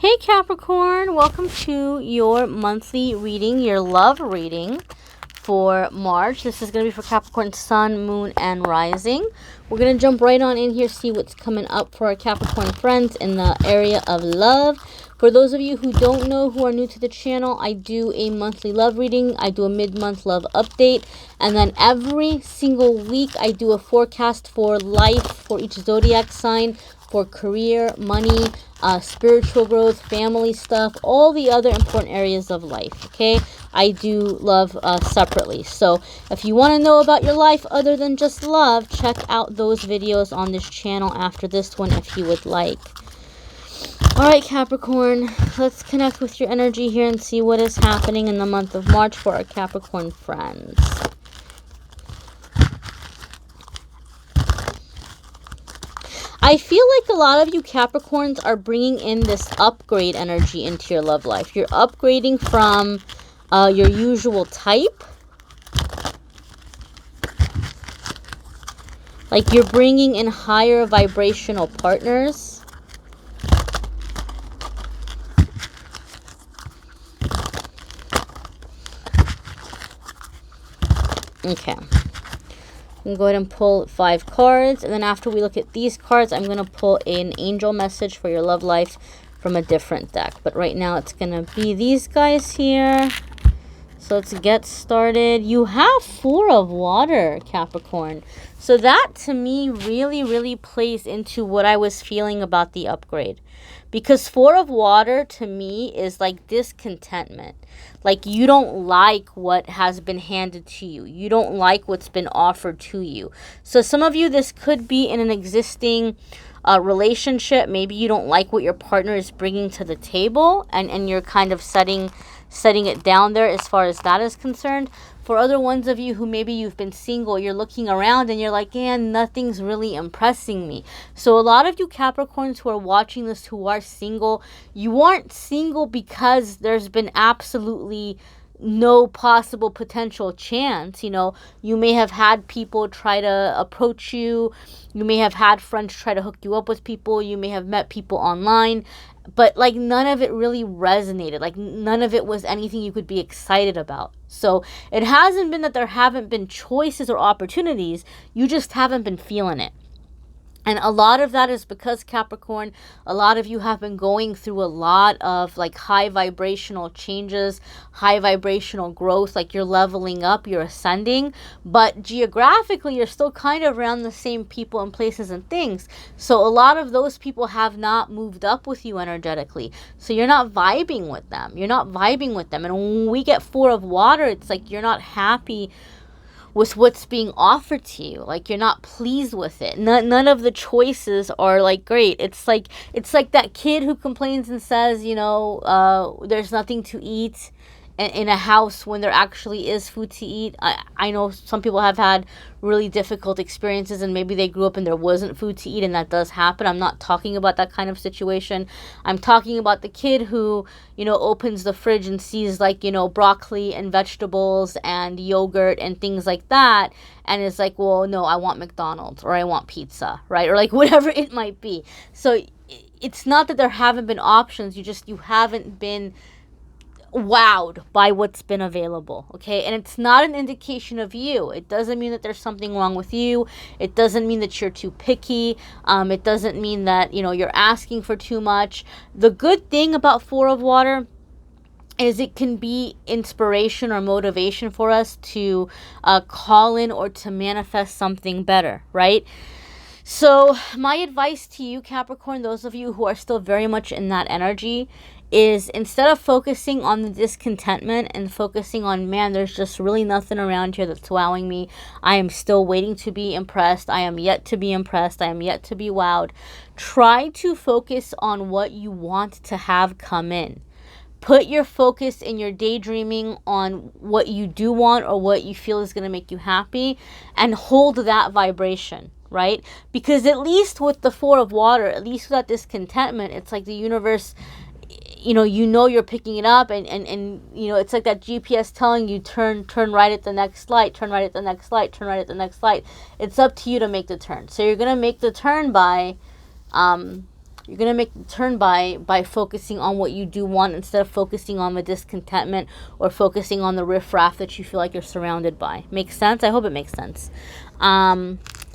Hey Capricorn, welcome to your monthly reading, your love reading for March. This is going to be for Capricorn Sun, Moon, and Rising. We're going to jump right on in here, see what's coming up for our Capricorn friends in the area of love. For those of you who don't know, who are new to the channel, I do a monthly love reading. I do a mid-month love update. And then every single week, I do a forecast for life for each zodiac sign, for career, money, spiritual growth, family stuff, all the other important areas of life, okay? I do love separately. So if you want to know about your life other than just love, check out those videos on this channel after this one if you would like. All right, Capricorn, let's connect with your energy here and see what is happening in the month of March for our Capricorn friends. I feel like a lot of you Capricorns are bringing in this upgrade energy into your love life. You're upgrading from your usual type. Like you're bringing in higher vibrational partners. Okay. I'm going to go ahead and pull 5 cards. And then after we look at these cards, I'm going to pull an angel message for your love life from a different deck. But right now it's going to be these guys here. So let's get started. You have 4 of water, Capricorn. So that to me really plays into what I was feeling about the upgrade. Because 4 of water to me is like discontentment. Like you don't like what has been handed to you. You don't like what's been offered to you. So some of you, this could be in an existing relationship. Maybe you don't like what your partner is bringing to the table. And you're kind of setting it down there as far as that is concerned. For other ones of you who maybe you've been single, you're looking around and you're like, yeah, nothing's really impressing me. So a lot of you Capricorns who are watching this who are single, you aren't single because there's been absolutely no possible potential chance. You know, you may have had people try to approach you. You may have had friends try to hook you up with people. You may have met people online. But like none of it really resonated. Like none of it was anything you could be excited about. So it hasn't been that there haven't been choices or opportunities. You just haven't been feeling it. And a lot of that is because Capricorn, a lot of you have been going through a lot of like high vibrational changes, high vibrational growth, like you're leveling up, you're ascending, but geographically you're still kind of around the same people and places and things. So a lot of those people have not moved up with you energetically. So you're not vibing with them. You're not vibing with them. And when we get 4 of water, it's like you're not happy with what's being offered to you. Like you're not pleased with it. None of the choices are like great. It's like that kid who complains and says, you know, there's nothing to eat in a house when there actually is food to eat. I know some people have had really difficult experiences and maybe they grew up and there wasn't food to eat, and that does happen. I'm not talking about that kind of situation. I'm talking about the kid who, you know, opens the fridge and sees like, you know, broccoli and vegetables and yogurt and things like that, and is like, well, no, I want McDonald's or I want pizza, right? Or like whatever it might be. So it's not that there haven't been options. You haven't been wowed by what's been available, okay? And it's not an indication of you. It doesn't mean that there's something wrong with you. It doesn't mean that you're too picky. It doesn't mean that, you know, you're asking for too much. The good thing about 4 of water is it can be inspiration or motivation for us to call in or to manifest something better, right? So my advice to you, Capricorn, those of you who are still very much in that energy, is instead of focusing on the discontentment and focusing on, man, there's just really nothing around here that's wowing me. I am still waiting to be impressed. I am yet to be impressed. I am yet to be wowed. Try to focus on what you want to have come in. Put your focus in your daydreaming on what you do want or what you feel is going to make you happy, and hold that vibration, right? Because at least with the 4 of water, at least with that discontentment, it's like the universe, you know you're picking it up, and you know, it's like that GPS telling you turn right at the next light, turn right at the next light, turn right at the next light. It's up to you to make the turn. So you're going to make the turn by You're going to make the turn by focusing on what you do want instead of focusing on the discontentment or focusing on the riffraff that you feel like you're surrounded by. Makes sense? I hope it makes sense.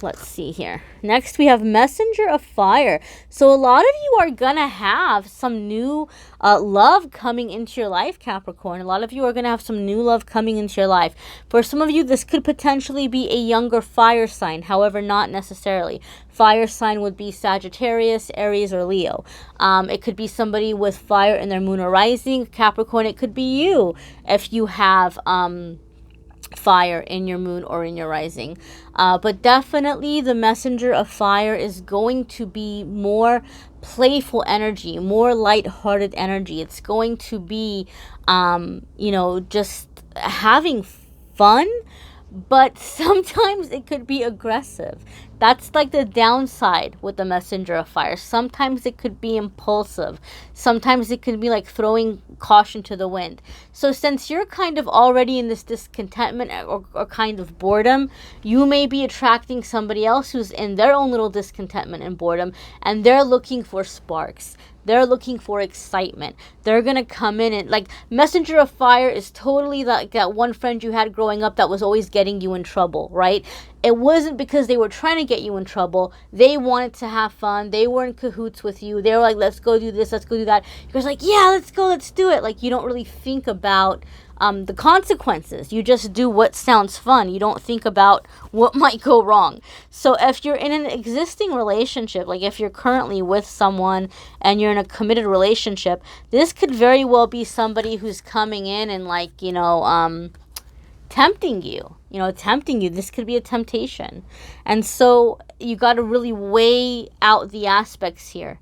Let's see here. Next, we have Messenger of Fire. So a lot of you are going to have some new love coming into your life, Capricorn. A lot of you are going to have some new love coming into your life. For some of you, this could potentially be a younger fire sign. However, not necessarily. Fire sign would be Sagittarius, Aries, or Leo. It could be somebody with fire in their moon or rising. Capricorn, it could be you if you have fire in your moon or in your rising. But definitely the Messenger of Fire is going to be more playful energy, more lighthearted energy. It's going to be, just having fun, but sometimes it could be aggressive. That's like the downside with the Messenger of Fire. Sometimes it could be impulsive. Sometimes it could be like throwing caution to the wind. So since you're kind of already in this discontentment or kind of boredom, you may be attracting somebody else who's in their own little discontentment and boredom, and they're looking for sparks. They're looking for excitement. They're going to come in and like Messenger of Fire is totally like that one friend you had growing up that was always getting you in trouble, right? It wasn't because they were trying to get you in trouble. They wanted to have fun. They were in cahoots with you. They were like, let's go do this. Let's go do that. You're like, yeah, let's go. Let's do it. Like you don't really think about the consequences. You just do what sounds fun. You don't think about what might go wrong. So if you're in an existing relationship, like if you're currently with someone and you're in a committed relationship, this could very well be somebody who's coming in and like, tempting you. This could be a temptation. And so you got to really weigh out the aspects here,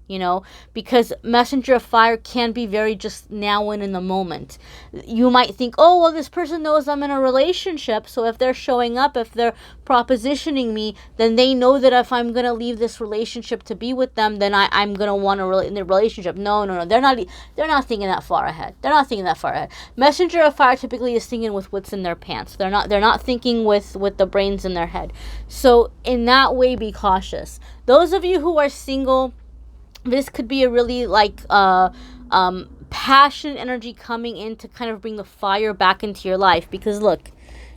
because Messenger of Fire can be very just now and in the moment. You might think, oh, well, this person knows I'm in a relationship, so if they're showing up, if they're propositioning me, then they know that if I'm going to leave this relationship to be with them, then I'm going to want to in the relationship. No. They're not thinking that far ahead. Messenger of Fire typically is thinking with what's in their pants. They're not thinking with the brains in their head. So in that way, be cautious. Those of you who are single, this could be a really passionate energy coming in to kind of bring the fire back into your life. Because look,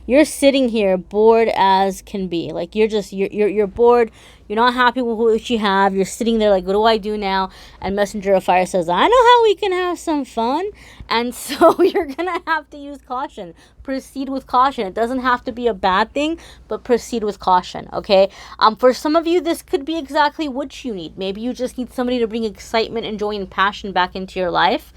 you're sitting here bored as can be. Like you're bored. You're not happy with what you have. You're sitting there like, what do I do now? And Messenger of Fire says, I know how we can have some fun. And so you're going to have to use caution. Proceed with caution. It doesn't have to be a bad thing, but proceed with caution, okay? For some of you, this could be exactly what you need. Maybe you just need somebody to bring excitement and joy and passion back into your life.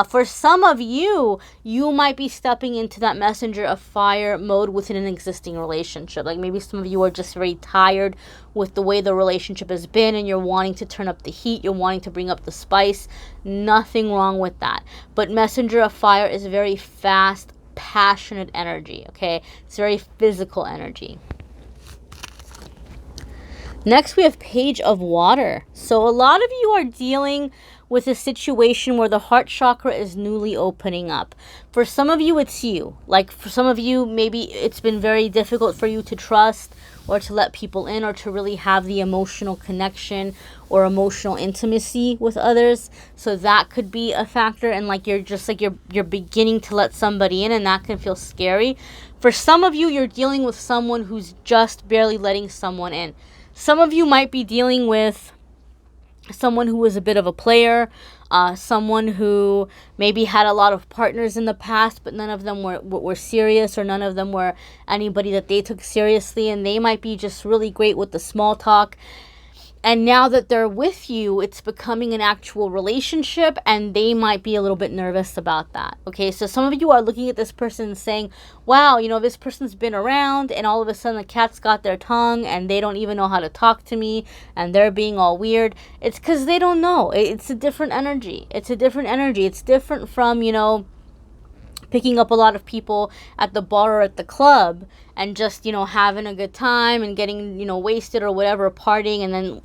For some of you, you might be stepping into that Messenger of Fire mode within an existing relationship. Like maybe some of you are just very tired with the way the relationship has been and you're wanting to turn up the heat, you're wanting to bring up the spice. Nothing wrong with that. But Messenger of Fire is very fast, passionate energy, okay? It's very physical energy. Next, we have Page of Water. So a lot of you are dealing with a situation where the heart chakra is newly opening up. For some of you, it's you. Like for some of you, maybe it's been very difficult for you to trust or to let people in or to really have the emotional connection or emotional intimacy with others. So that could be a factor. And like you're beginning to let somebody in, and that can feel scary. For some of you, you're dealing with someone who's just barely letting someone in. Some of you might be dealing with someone who was a bit of a player, someone who maybe had a lot of partners in the past, but none of them were serious, or none of them were anybody that they took seriously, and they might be just really great with the small talk. And now that they're with you, it's becoming an actual relationship, and they might be a little bit nervous about that. Okay, so some of you are looking at this person and saying, wow, this person's been around, and all of a sudden the cat's got their tongue, and they don't even know how to talk to me, and they're being all weird. It's because they don't know. It's a different energy. It's different from, picking up a lot of people at the bar or at the club and just, having a good time and getting, wasted or whatever, partying and then,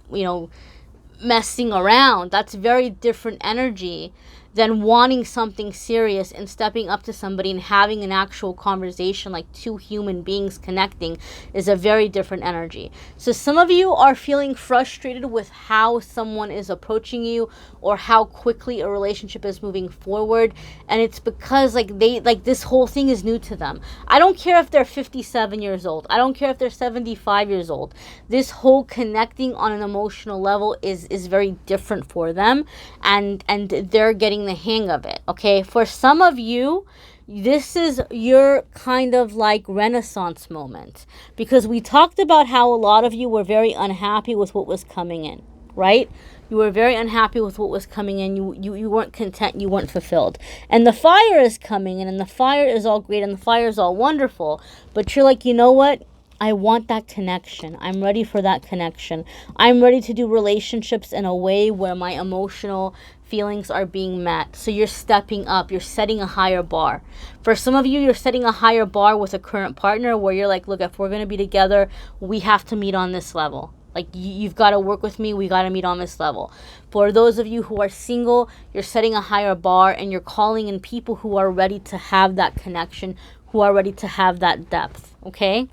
messing around. That's very different energy than wanting something serious and stepping up to somebody and having an actual conversation like two human beings connecting is a very different energy. So some of you are feeling frustrated with how someone is approaching you or how quickly a relationship is moving forward, and it's because like this whole thing is new to them. I don't care if they're 57 years old. I don't care if they're 75 years old. This whole connecting on an emotional level is very different for them, and they're getting the hang of it. Okay, for some of you, this is your kind of like renaissance moment, because we talked about how a lot of you were very unhappy with what was coming in, right? You were very unhappy with what was coming in. You weren't content. You weren't fulfilled. And the fire is coming in, and the fire is all great, and the fire is all wonderful. But you're like, you know what? I want that connection. I'm ready for that connection. I'm ready to do relationships in a way where my emotional feelings are being met. So you're stepping up. You're setting a higher bar. For some of you, you're setting a higher bar with a current partner where you're like, look, if we're going to be together, we have to meet on this level. Like, you've got to work with me. We got to meet on this level. For those of you who are single, you're setting a higher bar, and you're calling in people who are ready to have that connection, who are ready to have that depth, okay?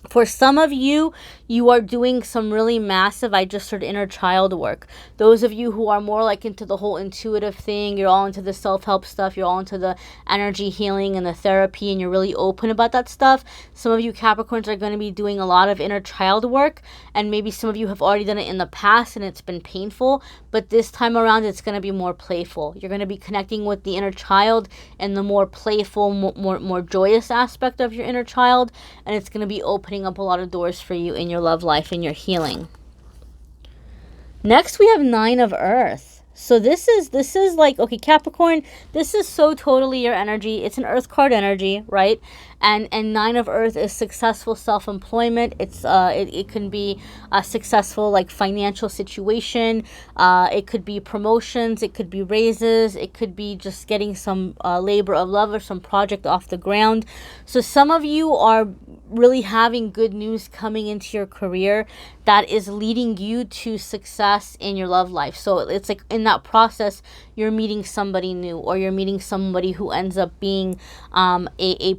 For some of you, you are doing some really massive, I just heard, inner child work. Those of you who are more like into the whole intuitive thing, you're all into the self-help stuff, you're all into the energy healing and the therapy, and you're really open about that stuff. Some of you Capricorns are going to be doing a lot of inner child work, and maybe some of you have already done it in the past and it's been painful, but this time around it's going to be more playful. You're going to be connecting with the inner child and the more playful, more joyous aspect of your inner child, and it's going to be opening up a lot of doors for you in your love life and your healing. Next, we have Nine of Earth. So this is like, okay, Capricorn, this is so totally your energy. It's an Earth card energy, right? And Nine of Earth is successful self-employment. It can be a successful like financial situation. It could be promotions. It could be raises. It could be just getting some labor of love or some project off the ground. So some of you are really having good news coming into your career that is leading you to success in your love life. So it's like in that process, you're meeting somebody new, or you're meeting somebody who ends up being a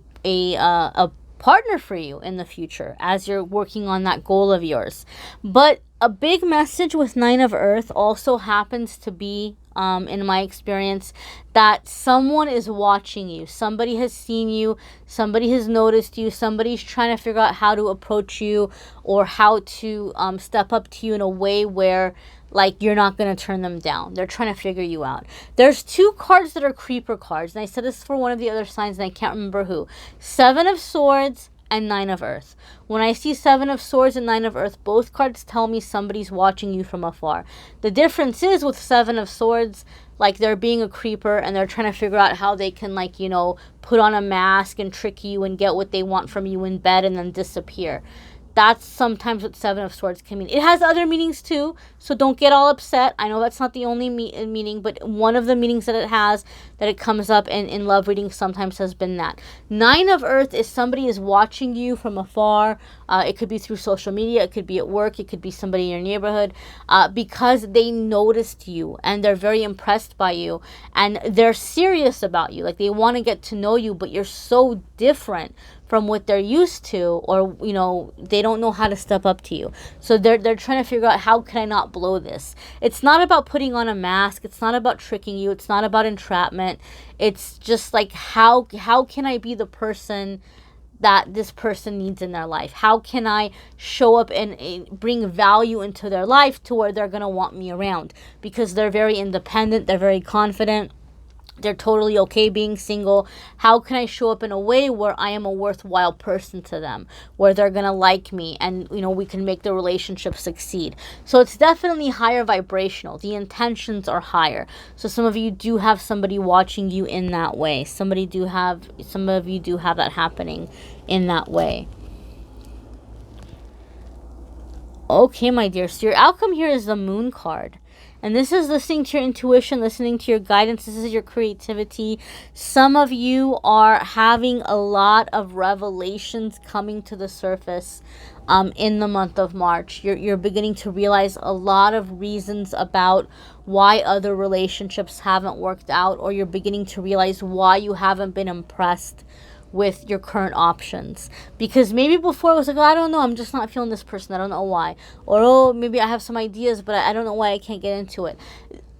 partner for you in the future as you're working on that goal of yours. But a big message with Nine of Earth also happens to be, in my experience, that someone is watching you. Somebody has seen you. Somebody has noticed you. Somebody's trying to figure out how to approach you or how to step up to you in a way where like you're not going to turn them down. They're trying to figure you out. There's two cards that are creeper cards, and I said this for one of the other signs, and I can't remember who. Seven of Swords and Nine of Earth. When I see Seven of Swords and Nine of Earth, both cards tell me somebody's watching you from afar. The difference is with Seven of Swords, like they're being a creeper and they're trying to figure out how they can, like, you know, put on a mask and trick you and get what they want from you in bed and then disappear. That's sometimes what Seven of Swords can mean. It has other meanings too, so don't get all upset. I know that's not the only meaning, but one of the meanings that it has, that it comes up in love readings sometimes has been that. Nine of Earth is somebody is watching you from afar. It could be through social media. It could be at work. It could be somebody in your neighborhood, because they noticed you and they're very impressed by you and they're serious about you. Like they want to get to know you, but you're so different from what they're used to, or, you know, they don't know how to step up to you. So they're trying to figure out, how can I not blow this? It's not about putting on a mask. It's not about tricking you. It's not about entrapment. It's just like, how can I be the person that this person needs in their life? How can I show up and bring value into their life to where they're going to want me around? Because they're very independent. They're very confident. They're totally okay being single. How can I show up in a way where I am a worthwhile person to them, where they're going to like me and, you know, we can make the relationship succeed? So it's definitely higher vibrational. The intentions are higher. So some of you do have somebody watching you in that way. Some of you do have that happening in that way. Okay, my dear. So your outcome here is the Moon card. And this is listening to your intuition, listening to your guidance. This is your creativity. Some of you are having a lot of revelations coming to the surface. in the month of March. You're beginning to realize a lot of reasons about why other relationships haven't worked out, or you're beginning to realize why you haven't been impressed with your current options. Because maybe before it was like, oh, I don't know, I'm just not feeling this person, I don't know why. Or, oh, maybe I have some ideas, but I don't know why I can't get into it.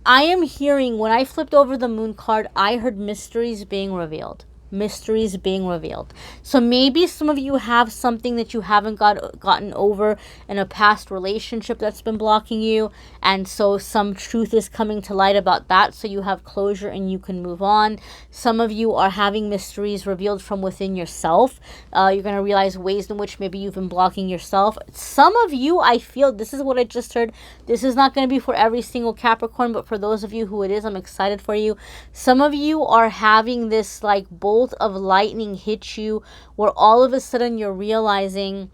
I am hearing, when I flipped over the moon card, I heard mysteries being revealed. Mysteries being revealed. So maybe some of you have something that you haven't gotten over in a past relationship that's been blocking you, and so some truth is coming to light about that, so you have closure and you can move on. Some of you are having mysteries revealed from within yourself. You're going to realize ways in which maybe you've been blocking yourself. Some of you, I feel, this is what I just heard, this is not going to be for every single Capricorn, but for those of you who it is, I'm excited for you. Some of you are having this like bolt of lightning hit you, where all of a sudden you're realizing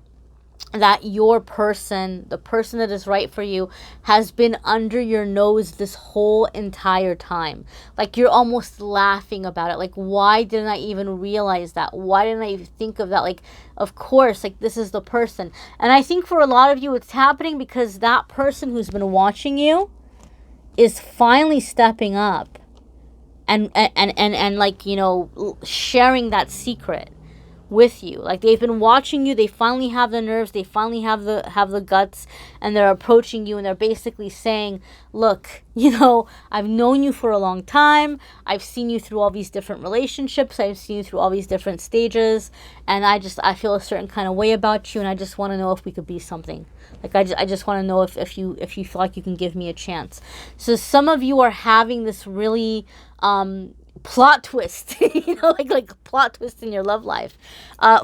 that your person, the person that is right for you, has been under your nose this whole entire time. Like, you're almost laughing about it. Like, why didn't I even realize that? Why didn't I think of that? Like, of course, like, this is the person. And I think for a lot of you, it's happening because that person who's been watching you is finally stepping up and like, you know, sharing that secret with you. Like, they've been watching you, they finally have the nerves, they finally have the guts, and they're approaching you, and they're basically saying, look, you know, I've known you for a long time, I've seen you through all these different relationships, I've seen you through all these different stages, and I feel a certain kind of way about you, and I just want to know if we could be something. Like, I just want to know if you feel like you can give me a chance. So some of you are having this really plot twist, you know, like plot twist in your love life.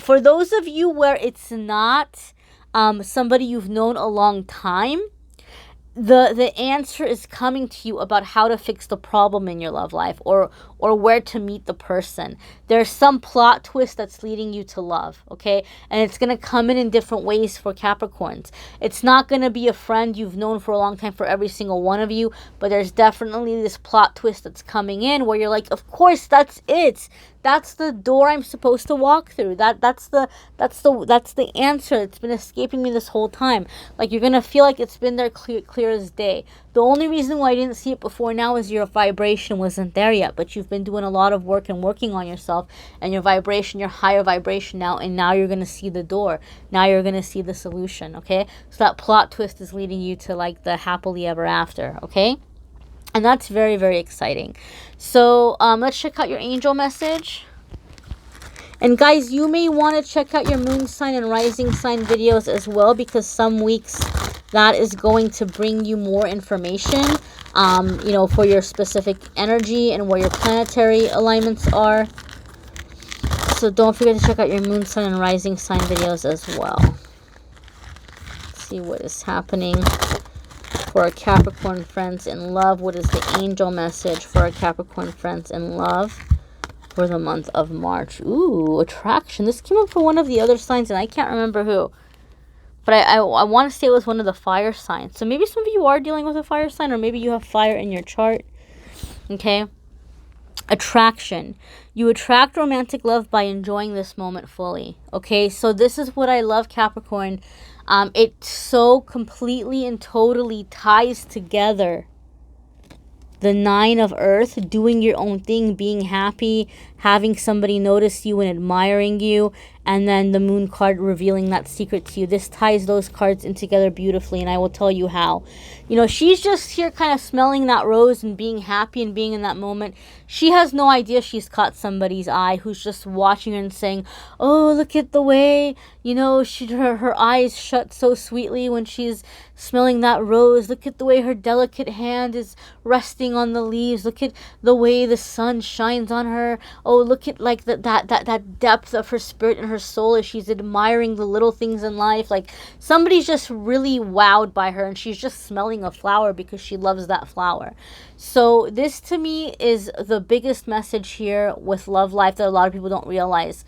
For those of you where it's not somebody you've known a long time, the answer is coming to you about how to fix the problem in your love life, or where to meet the person. There's some plot twist that's leading you to love, okay? And it's going to come in different ways for Capricorns. It's not going to be a friend you've known for a long time for every single one of you, but there's definitely this plot twist that's coming in where you're like, of course, that's it. That's the door I'm supposed to walk through. That's the answer. It's been escaping me this whole time. Like, you're gonna feel like it's been there clear as day. The only reason why I didn't see it before now is your vibration wasn't there yet. But you've been doing a lot of work and working on yourself, and your vibration, your higher vibration now, and now you're gonna see the door. Now you're gonna see the solution. Okay, so that plot twist is leading you to like the happily ever after. Okay. And that's very, very exciting. So let's check out your angel message. And guys, you may want to check out your moon sign and rising sign videos as well, because some weeks that is going to bring you more information, you know, for your specific energy and where your planetary alignments are. So don't forget to check out your moon sign and rising sign videos as well. Let's see what is happening for our Capricorn friends in love. What is the angel message for our Capricorn friends in love for the month of March? Ooh, attraction. This came up for one of the other signs, and I can't remember who. But I want to say it was one of the fire signs. So maybe some of you are dealing with a fire sign, or maybe you have fire in your chart. Okay. Attraction. You attract romantic love by enjoying this moment fully. Okay, so this is what I love, Capricorn. It so completely and totally ties together the 9 of Earth, doing your own thing, being happy, having somebody notice you and admiring you, and then the moon card revealing that secret to you. This ties those cards in together beautifully, and I will tell you how. You know, she's just here kind of smelling that rose and being happy and being in that moment. She has no idea she's caught somebody's eye who's just watching her and saying, oh, look at the way, you know, her eyes shut so sweetly when she's smelling that rose. Look at the way her delicate hand is resting on the leaves. Look at the way the sun shines on her. Oh, look at like that depth of her spirit and her soul as she's admiring the little things in life. Like, somebody's just really wowed by her, and she's just smelling a flower because she loves that flower. So this to me is the biggest message here with love life that a lot of people don't realize.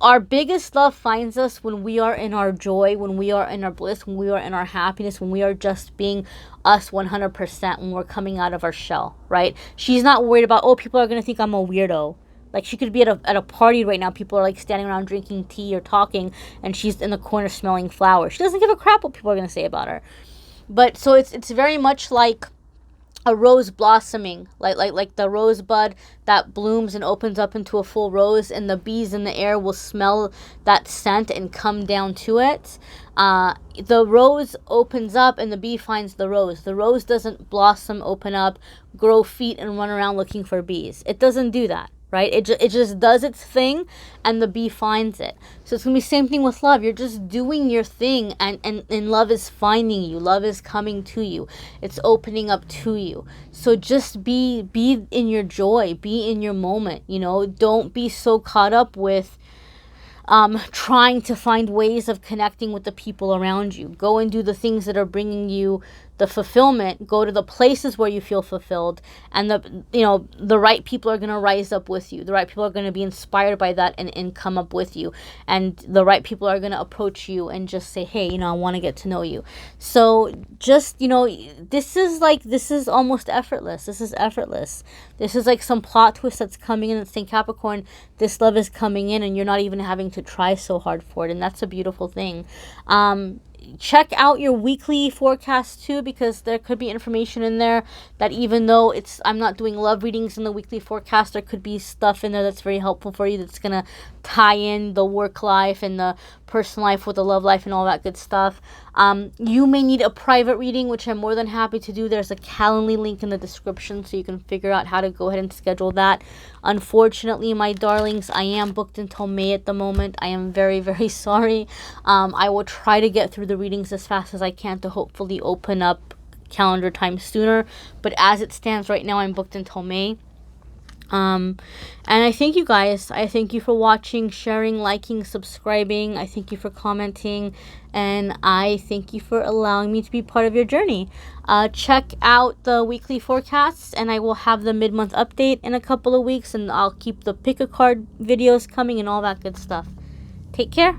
Our biggest love finds us when we are in our joy, when we are in our bliss, when we are in our happiness, when we are just being us 100%, when we're coming out of our shell, right? She's not worried about, oh, people are going to think I'm a weirdo. Like, she could be at a party right now. People are, like, standing around drinking tea or talking, and she's in the corner smelling flowers. She doesn't give a crap what people are going to say about her. But, so it's very much like a rose blossoming, like the rosebud that blooms and opens up into a full rose, and the bees in the air will smell that scent and come down to it. The rose opens up and the bee finds the rose. The rose doesn't blossom, open up, grow feet, and run around looking for bees. It doesn't do that, right? It just does its thing, and the bee finds it. So it's going to be the same thing with love. You're just doing your thing, and love is finding you. Love is coming to you. It's opening up to you. So just be in your joy. Be in your moment, you know. Don't be so caught up with trying to find ways of connecting with the people around you. Go and do the things that are bringing you the fulfillment. Go to the places where you feel fulfilled, and the right people are going to rise up with you. The right people are going to be inspired by that and come up with you, and the right people are going to approach you and just say, hey, I want to get to know you. So just, this is almost effortless. This is effortless. This is like some plot twist that's coming in and saying, Capricorn, this love is coming in and you're not even having to try so hard for it, and that's a beautiful thing. Check out your weekly forecast too, because there could be information in there that, even though I'm not doing love readings in the weekly forecast, there could be stuff in there that's very helpful for you, that's going to tie in the work life and the personal life with the love life and all that good stuff. You may need a private reading, which I'm more than happy to do. There's a Calendly link in the description, so you can figure out how to go ahead and schedule that. Unfortunately, my darlings, I am booked until May at the moment. I am very, very sorry. I will try to get through the readings as fast as I can to hopefully open up calendar time sooner, but as it stands right now, I'm booked until May. And I thank you guys. I thank you for watching, sharing, liking, subscribing. I thank you for commenting, and I thank you for allowing me to be part of your journey. Check out the weekly forecasts, and I will have the mid-month update in a couple of weeks, and I'll keep the pick a card videos coming and all that good stuff. Take care.